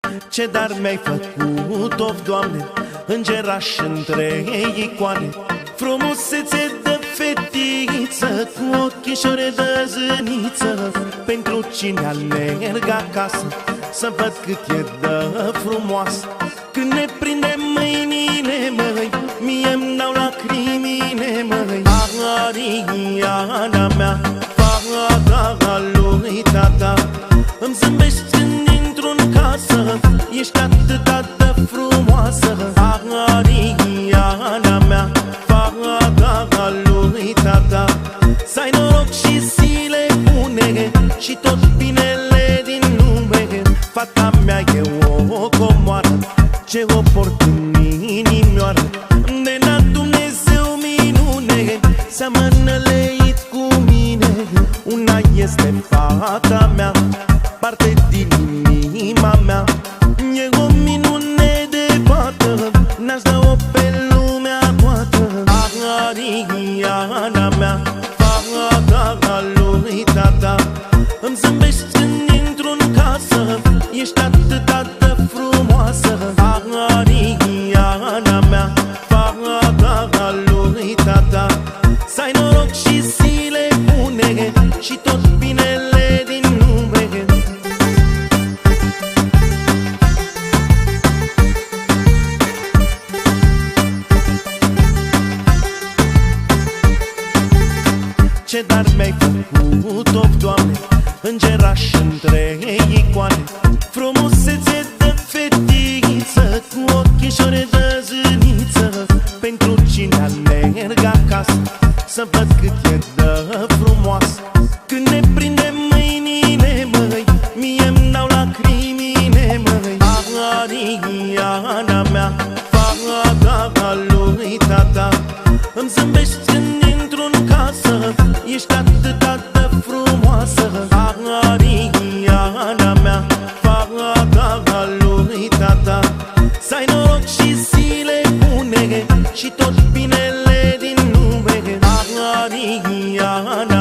Ce dar mi-ai făcut, of Doamne, îngeraș între icoane. Frumusețe de fetiță, cu ochișore de zâniță, pentru cine alerg acasă, să văd cât e de frumoasă. Când ne prinde mâinile, măi, mie-mi dau lacrimile, măi. Ariana mea, fata lui tata, îmi zâmbești când intru în casă, ești atât de frumoasă. Ariana mea, fata lui tata, să ai noroc și zile bune și tot binele din lume. Fata mea e o comoară, ce o port în inimioară. De la Dumnezeu minune, seamănă leit cu mine. Una este fata mea, parte din inima mea. E o minune de fată, n-aș da-o pe lumea toată. Ariana mea, fata lui tata, îmi zâmbești când intru în casă, ești atât de frumoasă. Ariana mea, fata lui tata, să ai noroc și zile bune și tot binele din lume. Ce dar mi-ai făcut, of Doamne, îngeraș între icoane. Frumusețe de fetiță, cu ochișore de zâniță, pentru cine alerg acasă, să văd cât e de frumoasă. Când ne prinde mâinile, măi, mie-mi dau lacrimile, măi. Ariana mea, fata lui tata, îmi zâmbești când intru în casă, ești atât de frumoasă. Ariana mea, fata lui tata, să ai noroc și zile bune și tot binele din lume. Ariana